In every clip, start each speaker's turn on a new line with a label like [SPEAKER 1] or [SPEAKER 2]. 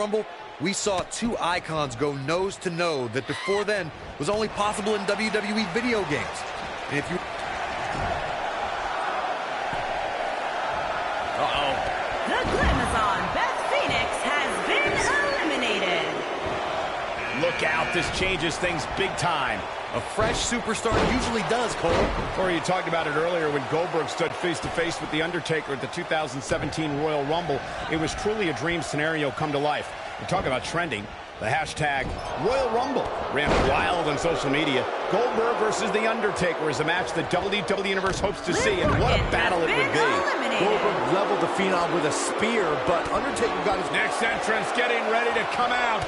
[SPEAKER 1] Rumble, we saw two icons go nose-to-nose that before then was only possible in WWE video games. And if you...
[SPEAKER 2] The Glamazon, Beth Phoenix, has been eliminated.
[SPEAKER 3] Look out, this changes things big time.
[SPEAKER 1] A fresh superstar usually does, Cole.
[SPEAKER 3] Corey, you talked about it earlier when Goldberg stood face-to-face with The Undertaker at the 2017 Royal Rumble. It was truly a dream scenario come to life. You talk about trending. The hashtag Royal Rumble ran wild on social media. Goldberg versus The Undertaker is a match the WWE Universe hopes to see, and what a battle it would be.
[SPEAKER 4] Goldberg leveled the Phenom with a spear, but Undertaker got his...
[SPEAKER 3] Next entrance getting ready to come out.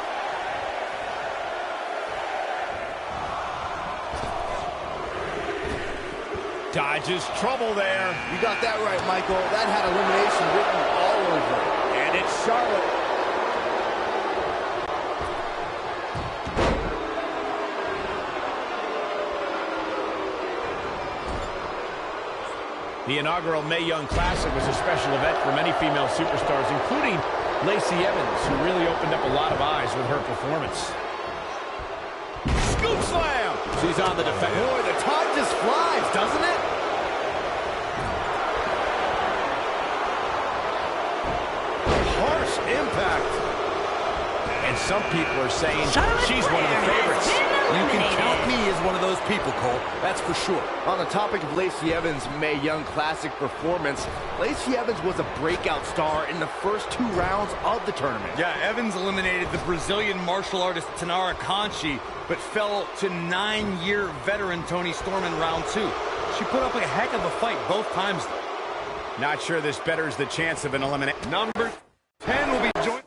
[SPEAKER 3] Dodges trouble there.
[SPEAKER 4] You got that right, Michael. That had elimination written all over it.
[SPEAKER 3] And it's Charlotte. The inaugural Mae Young Classic was a special event for many female superstars, including Lacey Evans, who really opened up a lot of eyes with her performance. Scoop slam! She's on the defense.
[SPEAKER 4] Boy, the time just flies, doesn't it?
[SPEAKER 3] Harsh impact. And some people are saying she's one of the favorites.
[SPEAKER 1] You can count me as one of those people, Cole. That's for sure.
[SPEAKER 4] On the topic of Lacey Evans' Mae Young Classic performance, Lacey Evans was a breakout star in the first 2 rounds of the tournament.
[SPEAKER 1] Yeah, Evans eliminated the Brazilian martial artist Tanara Conchi, but fell to 9-year veteran Toni Storm in round 2. She put up a heck of a fight both times.
[SPEAKER 3] Not sure this betters the chance of an elimination.
[SPEAKER 1] Number 10 will be joined.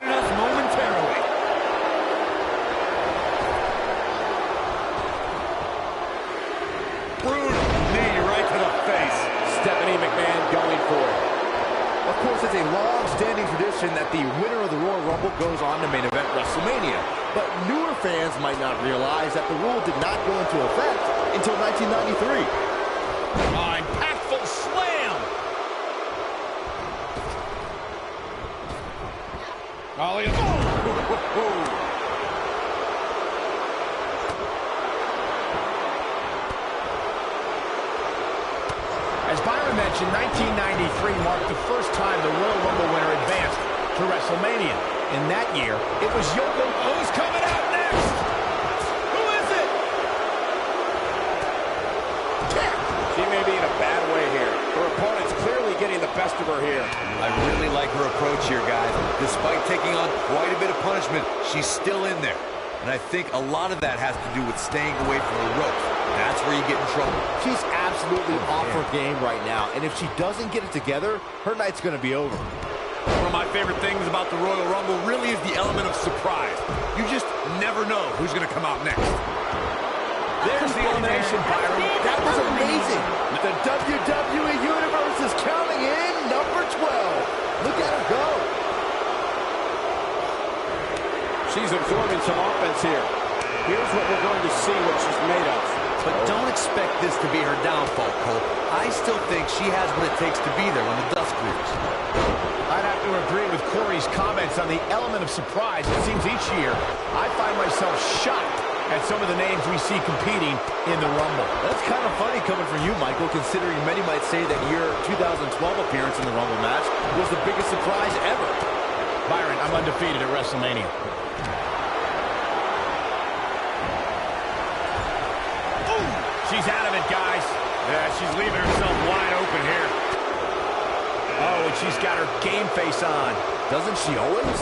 [SPEAKER 1] Us momentarily. Brutal knee right to the face.
[SPEAKER 4] Stephanie McMahon going for it. Of course, it's a long-standing tradition that the winner of the Royal Rumble goes on to main event WrestleMania. But newer fans might not realize that the rule did not go into effect until 1993.
[SPEAKER 3] Impactful slam. Ollie. As Byron mentioned, 1993 marked the first time the Royal Rumble winner advanced to WrestleMania. In that year, it was Yoko. Who's coming out next? Who is it? She may be in a bad way here. Her opponent's clearly getting the best of her here.
[SPEAKER 1] I really like her approach here, guys. Despite taking on quite a bit of punishment, she's still in there. And I think a lot of that has to do with staying away from the ropes. That's where you get in trouble.
[SPEAKER 4] She's absolutely off her game right now, and if she doesn't get it together, her night's going to be over.
[SPEAKER 1] One of my favorite things about the Royal Rumble really is the element of surprise. You just never know who's going to come out next.
[SPEAKER 3] There's the elimination, Byron.
[SPEAKER 4] That was amazing. The WWE Universe is counting in number 12. Look at her go.
[SPEAKER 3] She's absorbing some offense here. Here's what we're going to see what she's made of.
[SPEAKER 1] But don't expect this to be her downfall, Cole. I still think she has what it takes to be there when the dust clears.
[SPEAKER 3] I'd have to agree with Corey's comments on the element of surprise. It seems each year I find myself shocked at some of the names we see competing in the Rumble.
[SPEAKER 4] That's kind of funny coming from you, Michael, considering many might say that your 2012 appearance in the Rumble match was the biggest surprise ever.
[SPEAKER 3] Byron, I'm undefeated at WrestleMania. Ooh, she's out of it, guys. Yeah, she's leaving herself wide open here. like she's got her game face on.
[SPEAKER 4] Doesn't she always?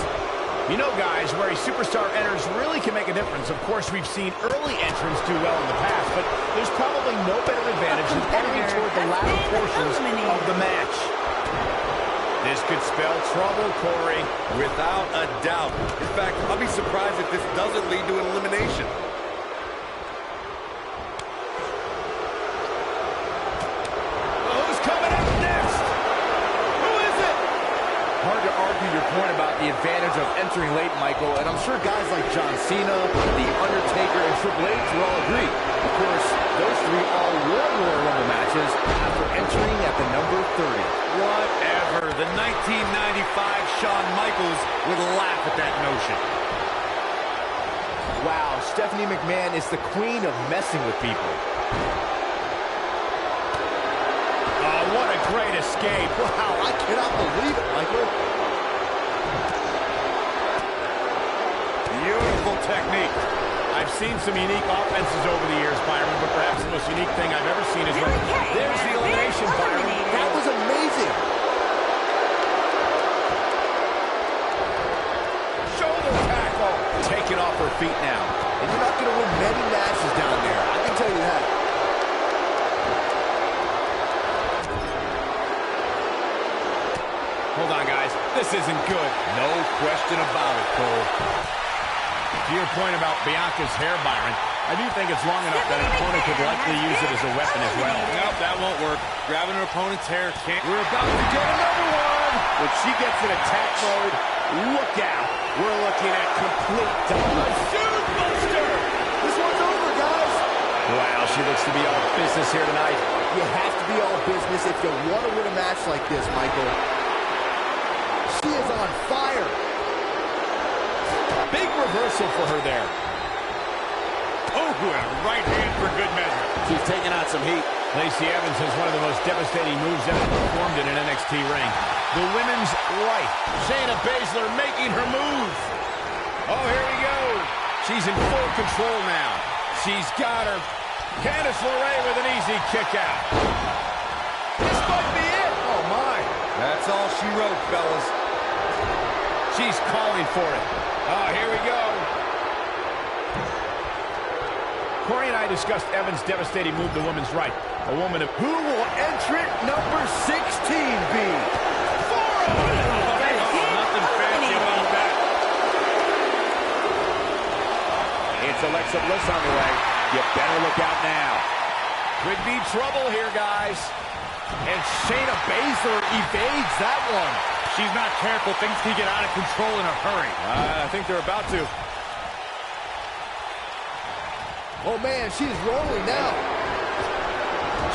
[SPEAKER 3] You know, guys, where a superstar enters really can make a difference. Of course, we've seen early entrants do well in the past, but there's probably no better advantage than entering toward the latter portions of the match. This could spell trouble, Corey.
[SPEAKER 1] Without a doubt. In fact, I'll be surprised if this doesn't lead to an elimination.
[SPEAKER 3] Who's coming up next? Who is it?
[SPEAKER 4] Hard to argue your point about the advantage of entering late, Michael, and I'm sure guys like John Cena, The Undertaker, and Triple H will all agree. Of course, those three all won Royal Rumble matches after entering at the number 30.
[SPEAKER 1] Whatever. The 1995 Shawn Michaels would laugh at that notion.
[SPEAKER 4] Wow, Stephanie McMahon is the queen of messing with people.
[SPEAKER 3] Oh, what a great escape.
[SPEAKER 4] Wow, I cannot believe it, Michael.
[SPEAKER 1] Beautiful technique.
[SPEAKER 3] I've seen some unique offenses over the years, Byron, but perhaps the most unique thing I've ever seen is when there's the elimination, Byron.
[SPEAKER 4] That was amazing.
[SPEAKER 3] Shoulder tackle. Taken off her feet now.
[SPEAKER 4] And you're not going to win many matches down there, I can tell you that.
[SPEAKER 3] Hold on, guys. This isn't good.
[SPEAKER 1] No question about it, Cole.
[SPEAKER 3] To your point about Bianca's hair, Byron, I do think it's long enough that an opponent could likely use it as a weapon as well.
[SPEAKER 1] Nope, that won't work. Grabbing her opponent's hair can't.
[SPEAKER 3] We're about to get another one. When she gets in attack mode, look out. We're looking at complete dominance.
[SPEAKER 1] Shoot buster!
[SPEAKER 4] This one's over, guys.
[SPEAKER 3] Wow, she looks to be all business here tonight.
[SPEAKER 4] You have to be all business if you want to win a match like this, Michael. She is on fire.
[SPEAKER 3] Big reversal for her there.
[SPEAKER 1] Oh, and a right hand for good measure.
[SPEAKER 4] She's taking on some heat.
[SPEAKER 3] Lacey Evans has one of the most devastating moves ever performed in an NXT ring. The women's right. Shayna Baszler making her move. Oh, here we go. She's in full control now. She's got her. Candice LeRae with an easy kick out. This might be it. Oh, my.
[SPEAKER 1] That's all she wrote, fellas.
[SPEAKER 3] She's calling for it. Oh, here we go. Corey and I discussed Evans' devastating move, the woman's right. A woman of...
[SPEAKER 4] Who will entrant number 16 be?
[SPEAKER 1] Nothing fancy about that.
[SPEAKER 4] It's Alexa Bliss on the way. You better look out now.
[SPEAKER 3] Could be trouble here, guys.
[SPEAKER 4] And Shayna Baszler evades that one.
[SPEAKER 1] She's not careful. Things can get out of control in a hurry.
[SPEAKER 3] I think they're about to.
[SPEAKER 4] Oh, man, she's rolling now.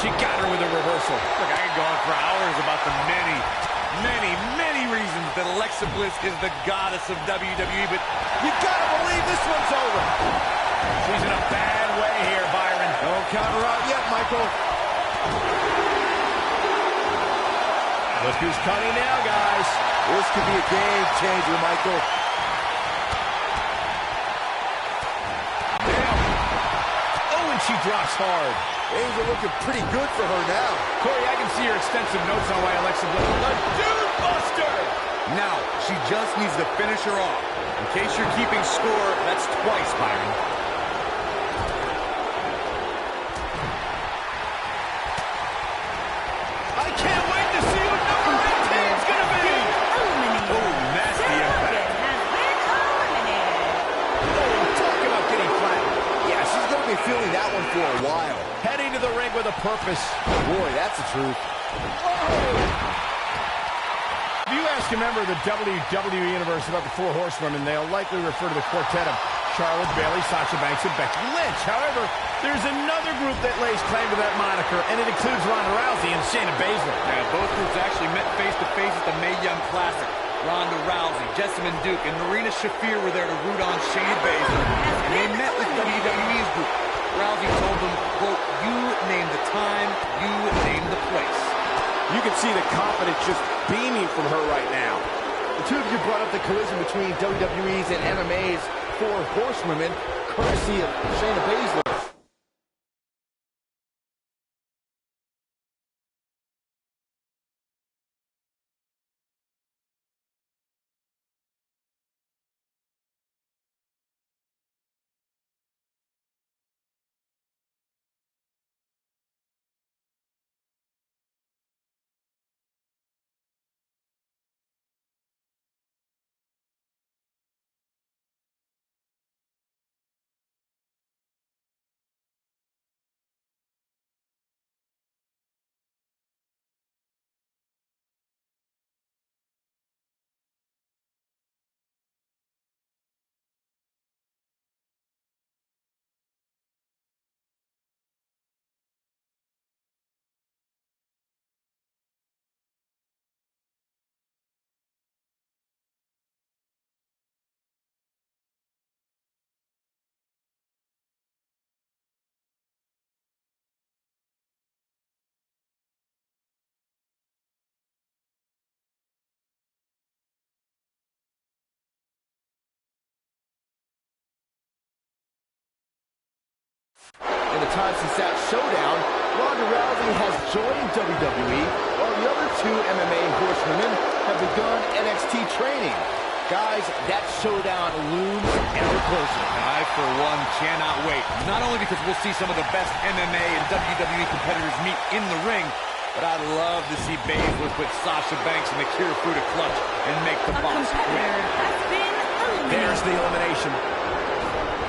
[SPEAKER 3] She got her with a reversal.
[SPEAKER 1] Look, I could go on for hours about the many reasons that Alexa Bliss is the goddess of WWE, but you gotta believe this one's over.
[SPEAKER 3] She's in a bad way here, Byron.
[SPEAKER 4] Don't count her out yet, Michael.
[SPEAKER 3] Look who's coming now, guys.
[SPEAKER 4] This could be a game changer, Michael.
[SPEAKER 3] She drops hard.
[SPEAKER 4] Things are looking pretty good for her now.
[SPEAKER 3] Corey, I can see your extensive notes on why Alexa Bliss. The Dude Buster!
[SPEAKER 1] Now, she just needs to finish her off. In case you're keeping score, that's twice, Byron.
[SPEAKER 3] I can't wait to see what number 18 is going to be.
[SPEAKER 2] Eliminated.
[SPEAKER 1] Oh, nasty impact.
[SPEAKER 2] Has been eliminated.
[SPEAKER 3] Oh, talk about getting flattened.
[SPEAKER 4] Yeah, she's going to be feeling that one for a while.
[SPEAKER 3] Heading to the ring with a purpose.
[SPEAKER 4] Boy, that's the truth.
[SPEAKER 3] If you ask a member of the WWE Universe about the Four Horsewomen, they'll likely refer to the quartet of Charlotte, Bayley, Sasha Banks, and Becky Lynch. However, there's another group that lays claim to that moniker, and it includes Ronda Rousey and Shayna Baszler.
[SPEAKER 1] Yeah, both groups actually met face-to-face at the Mae Young Classic. Ronda Rousey, Jessamyn Duke, and Marina Shafir were there to root on Shayna Baszler. And they met with WWE's group. Rousey told them, quote, "You name the time, you name the place."
[SPEAKER 3] You can see the confidence just beaming from her right now.
[SPEAKER 4] The two of you brought up the collision between WWE's and MMA's Four Horsewomen, courtesy of Shayna Baszler. time since that showdown, Ronda Rousey has joined WWE, while the other two MMA horsewomen have begun NXT training. Guys, that showdown looms ever closer.
[SPEAKER 1] I, for one, cannot wait. Not only because we'll see some of the best MMA and WWE competitors meet in the ring, but I'd love to see Baszler put Sasha Banks in the Kirifuda clutch and make the boss quit.
[SPEAKER 3] There's the elimination.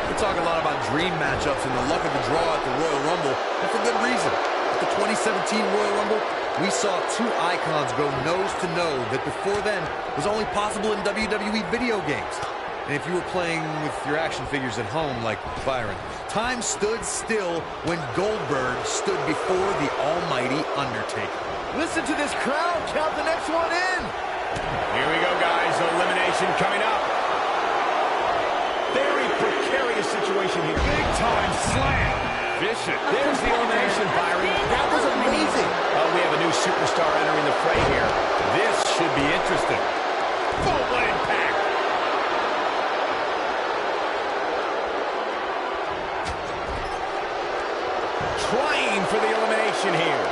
[SPEAKER 1] We talk a lot about dream matchups and the luck of the draw at the Royal Rumble, and for good reason. At the 2017 Royal Rumble, we saw two icons go nose to nose that before then was only possible in WWE video games. And if you were playing with your action figures at home like Byron, time stood still when Goldberg stood before the almighty Undertaker.
[SPEAKER 4] Listen to this crowd count the next one in.
[SPEAKER 3] Here we go, guys. Elimination coming up. Very precarious situation here.
[SPEAKER 1] Big time slam. Vicious.
[SPEAKER 3] There's the elimination, Byron.
[SPEAKER 4] That was amazing.
[SPEAKER 3] Oh, we have a new superstar entering the fray here. This should be interesting. Full impact. Trying for the elimination here.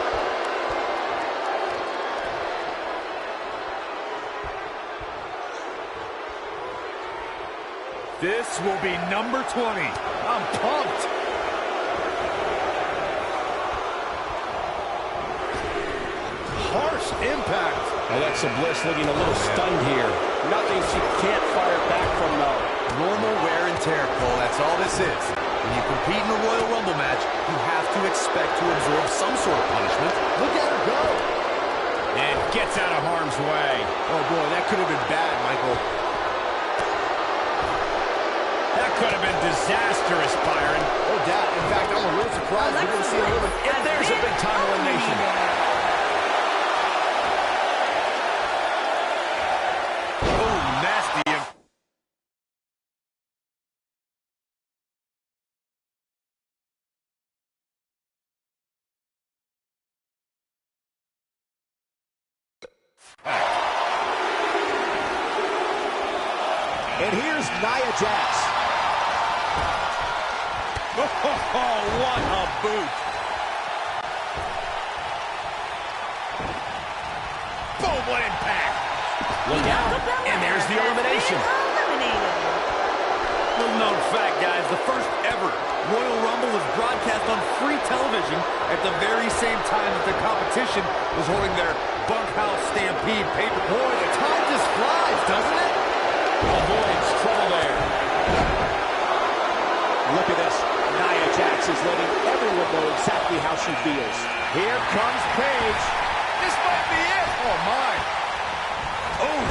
[SPEAKER 1] This will be number 20. I'm pumped.
[SPEAKER 4] Harsh impact.
[SPEAKER 3] Alexa Bliss looking a little stunned here. Nothing she can't fire back from, though.
[SPEAKER 1] Normal wear and tear, Cole. That's all this is. When you compete in a Royal Rumble match, you have to expect to absorb some sort of punishment.
[SPEAKER 4] Look at her go.
[SPEAKER 3] And gets out of harm's way.
[SPEAKER 4] Oh, boy, that could have been bad, Michael.
[SPEAKER 3] That could have been disastrous, Byron.
[SPEAKER 4] No doubt. In fact, I'm a little surprised we didn't see a little.
[SPEAKER 3] And there's a big-time elimination.
[SPEAKER 1] Oh, nasty.
[SPEAKER 3] And here's Nia Jax.
[SPEAKER 1] Oh, what a boot.
[SPEAKER 3] Boom, what impact. Look out. And there's the elimination.
[SPEAKER 1] Little known fact, guys, the first ever Royal Rumble was broadcast on free television at the very same time that the competition was holding their Bunkhouse Stampede pay-per-view.
[SPEAKER 4] Boy, the time just flies, doesn't it?
[SPEAKER 3] Avoids trouble there. Look at this. Nia Jax is letting everyone know exactly how she feels. Here comes Paige.
[SPEAKER 1] This might be it. Oh, my. Oh.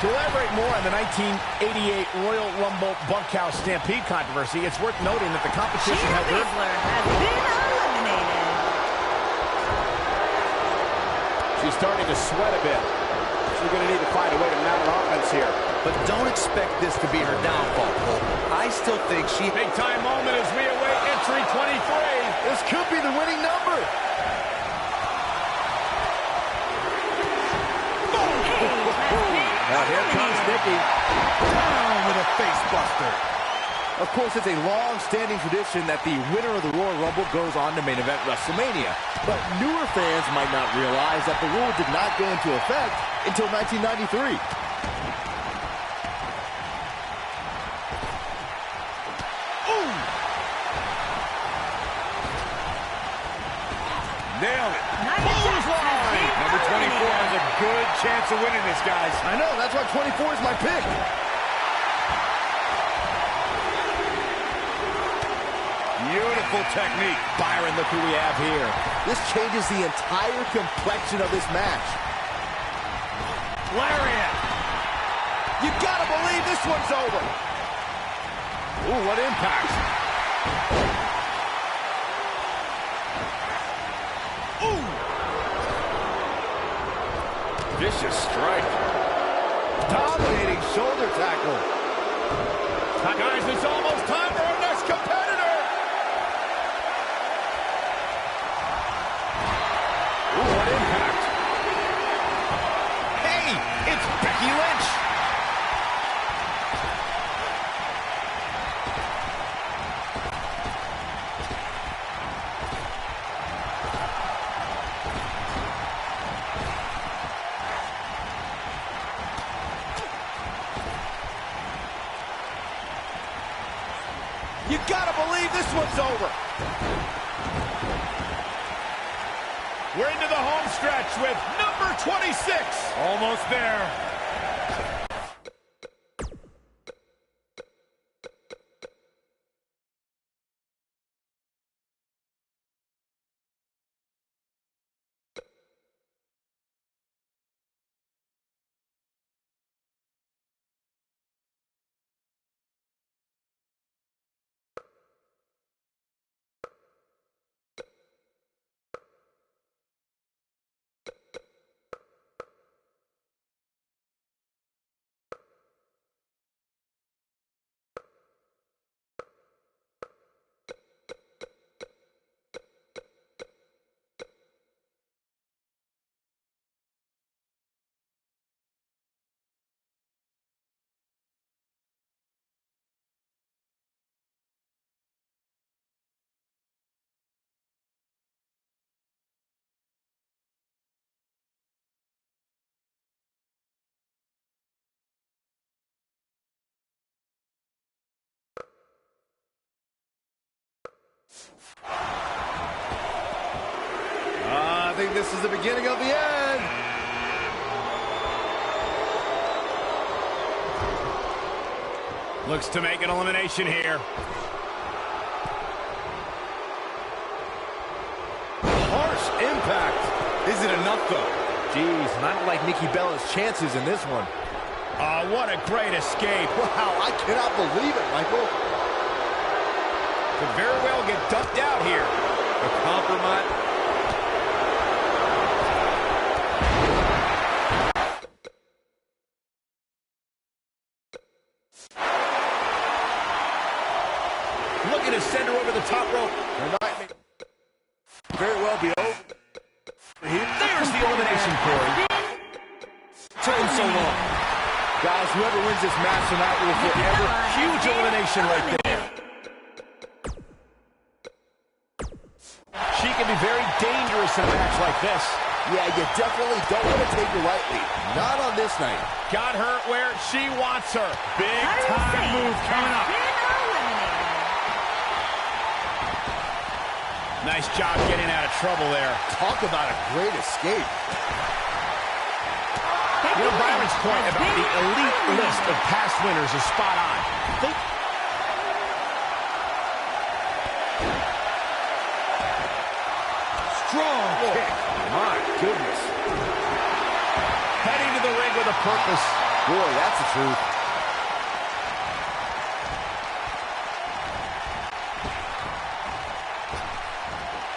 [SPEAKER 3] To elaborate more on the 1988 Royal Rumble Bunkhouse Stampede controversy, it's worth noting that the competition had
[SPEAKER 2] Baszler has been eliminated.
[SPEAKER 3] She's starting to sweat a bit. She's going to need to find a way to mount an offense here.
[SPEAKER 1] But don't expect this to be her downfall, Cole. I still think she...
[SPEAKER 3] Big time moment as we await entry 23.
[SPEAKER 4] This could be the winning number.
[SPEAKER 3] Now here comes Nikki.
[SPEAKER 1] Down with a face buster.
[SPEAKER 4] Of course, it's a long-standing tradition that the winner of the Royal Rumble goes on to main event WrestleMania. But newer fans might not realize that the rule did not go into effect until 1993.
[SPEAKER 1] Nailed it.
[SPEAKER 2] Bullseye.
[SPEAKER 1] Number 24 has a good chance of winning this, guys.
[SPEAKER 4] I know, that's why 24 is my pick.
[SPEAKER 1] Beautiful technique.
[SPEAKER 3] Byron, look who we have here.
[SPEAKER 4] This changes the entire complexion of this match.
[SPEAKER 1] Lariat.
[SPEAKER 4] You gotta believe this one's over.
[SPEAKER 3] Ooh, what impact.
[SPEAKER 1] Ooh. Vicious strike.
[SPEAKER 4] Dominating shoulder tackle.
[SPEAKER 3] Guys, it's almost time for our next competitor. Ooh, what impact. Hey, it's Becky Lynch. one's over. We're into the home stretch with number 26.
[SPEAKER 1] Almost there.
[SPEAKER 4] I think this is the beginning of the end.
[SPEAKER 3] Looks to make an elimination here.
[SPEAKER 4] Harsh impact.
[SPEAKER 1] Is it enough, though?
[SPEAKER 4] Jeez, not like Nikki Bella's chances in this one.
[SPEAKER 3] What a great escape.
[SPEAKER 4] Wow, I cannot believe it, Michael.
[SPEAKER 3] Could very well get dumped out here.
[SPEAKER 1] A compromise.
[SPEAKER 3] Looking to send her over the top rope.
[SPEAKER 4] Very well be over.
[SPEAKER 3] There's the elimination, Corey.
[SPEAKER 1] Taking so long.
[SPEAKER 4] Guys, whoever wins this match tonight will forever.
[SPEAKER 3] Huge elimination right there. She can be very dangerous in a match like this.
[SPEAKER 4] Yeah, you definitely don't want to take her lightly. Not on this night.
[SPEAKER 3] Got her where she wants her. Big time move coming up. Nice job getting out of trouble there.
[SPEAKER 4] Talk about a great escape.
[SPEAKER 3] You know, Byron's point about the elite list of past winners is spot on.
[SPEAKER 4] Strong kick. My goodness.
[SPEAKER 3] Heading to the ring with a purpose.
[SPEAKER 4] Boy, that's the truth.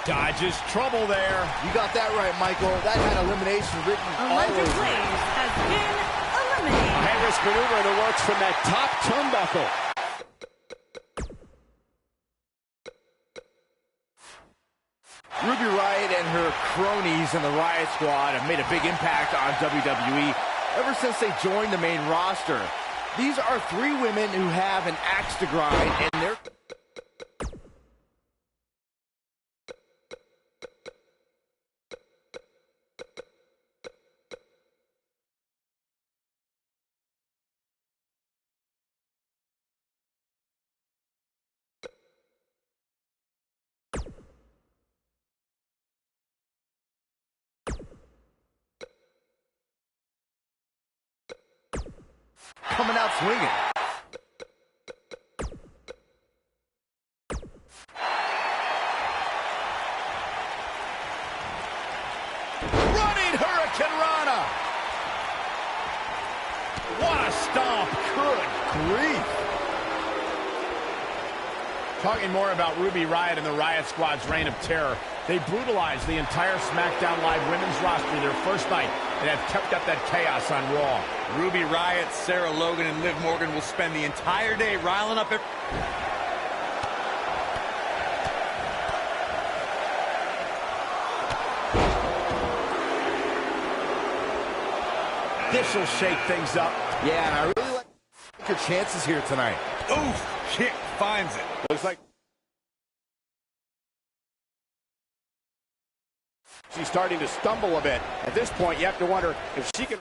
[SPEAKER 3] Dodges trouble there.
[SPEAKER 4] You got that right, Michael. That had elimination written all
[SPEAKER 2] Alleged
[SPEAKER 4] over it.
[SPEAKER 2] Blaze has been eliminated.
[SPEAKER 3] A high-risk maneuver in the works from that top turnbuckle.
[SPEAKER 4] Ruby Riott and her cronies in the Riott Squad have made a big impact on WWE ever since they joined the main roster. These are three women who have an axe to grind, and they're... coming out swinging.
[SPEAKER 3] Running Hurricane Rana. What a stomp.
[SPEAKER 4] Good grief.
[SPEAKER 3] Talking more about Ruby Riott and the Riott Squad's reign of terror. They brutalized the entire SmackDown Live women's roster their first night and have kept up that chaos on Raw.
[SPEAKER 1] Ruby Riott, Sarah Logan, and Liv Morgan will spend the entire day riling up
[SPEAKER 3] This'll shake things up.
[SPEAKER 4] Yeah, and I really like your chances here tonight.
[SPEAKER 1] Oof, kick finds it.
[SPEAKER 3] Looks like she's starting to stumble a bit. At this point, you have to wonder if she can...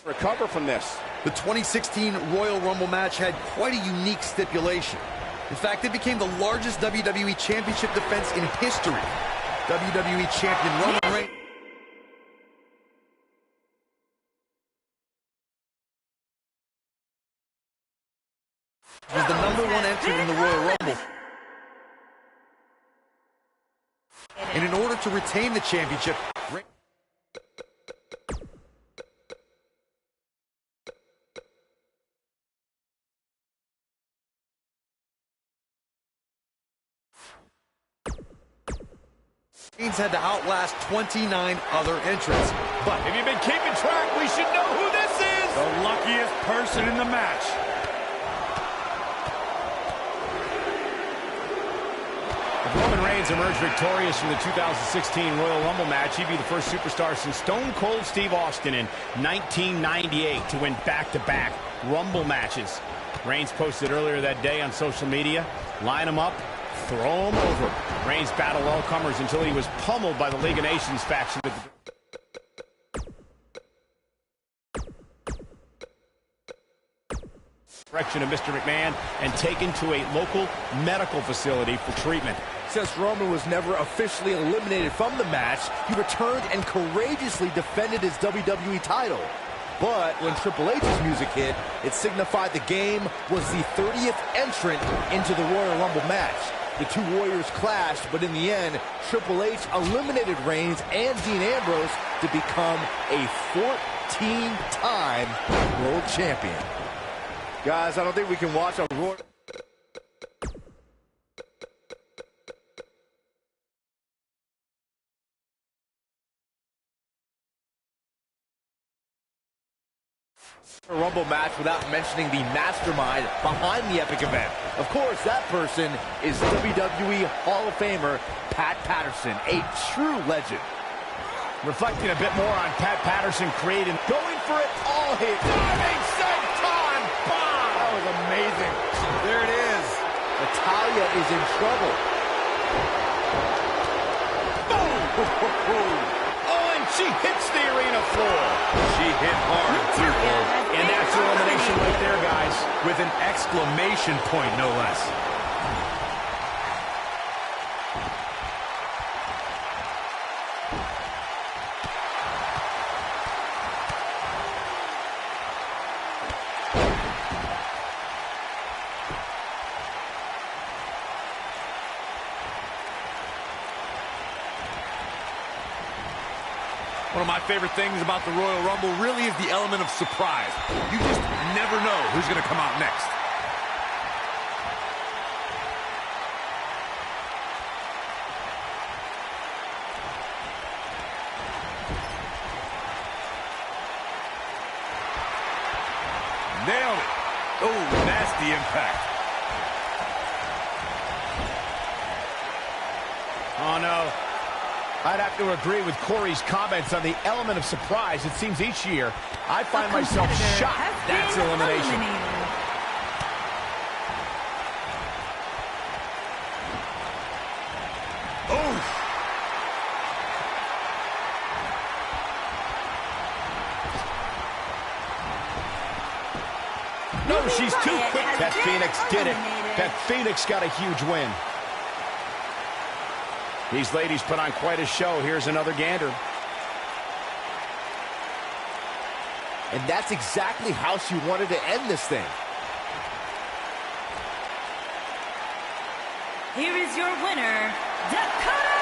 [SPEAKER 3] Recover from this.
[SPEAKER 1] The 2016 Royal Rumble match had quite a unique stipulation. In fact, it became the largest WWE Championship defense in history. WWE Champion Roman Reigns was the #1 entrant in the Royal Rumble. And in order to retain the championship, Reigns had to outlast 29 other entrants.
[SPEAKER 3] But if you've been keeping track, we should know who this is.
[SPEAKER 1] The luckiest person in the match.
[SPEAKER 3] If Roman Reigns emerged victorious from the 2016 Royal Rumble match, he'd be the first superstar since Stone Cold Steve Austin in 1998 to win back-to-back Rumble matches. Reigns posted earlier that day on social media, line him up, throw him over. Reigns battled all comers until he was pummeled by the League of Nations faction. Direction of Mr. McMahon and taken to a local medical facility for treatment.
[SPEAKER 4] Since Roman was never officially eliminated from the match, he returned and courageously defended his WWE title. But when Triple H's music hit, it signified the game was the 30th entrant into the Royal Rumble match. The two Warriors clashed, but in the end, Triple H eliminated Reigns and Dean Ambrose to become a 14-time world champion. Guys, I don't think we can watch a Royal... Rumble match without mentioning the mastermind behind the epic event. Of course, that person is WWE Hall of Famer Pat Patterson, a true legend.
[SPEAKER 3] Reflecting a bit more on Pat Patterson creating, going for it all here. Diving senton bomb!
[SPEAKER 4] That was amazing.
[SPEAKER 1] There it is.
[SPEAKER 4] Natalya is in trouble.
[SPEAKER 3] Boom! Oh, and she hits the arena floor.
[SPEAKER 1] She hit hard, too, Cole.
[SPEAKER 3] And that's your elimination right there, guys.
[SPEAKER 1] With an exclamation point, no less. One of my favorite things about the Royal Rumble really is the element of surprise. You just never know who's going to come out next. Nailed it. Oh, nasty impact.
[SPEAKER 3] Oh, no. I'd have to agree with Corey's comments on the element of surprise. It seems each year I find myself shocked. That's elimination.
[SPEAKER 1] Oh!
[SPEAKER 3] No, she's too quick. Beth Phoenix did it. Beth Phoenix got a huge win. These ladies put on quite a show. Here's another gander.
[SPEAKER 4] And that's exactly how she wanted to end this thing.
[SPEAKER 2] Here is your winner, Dakota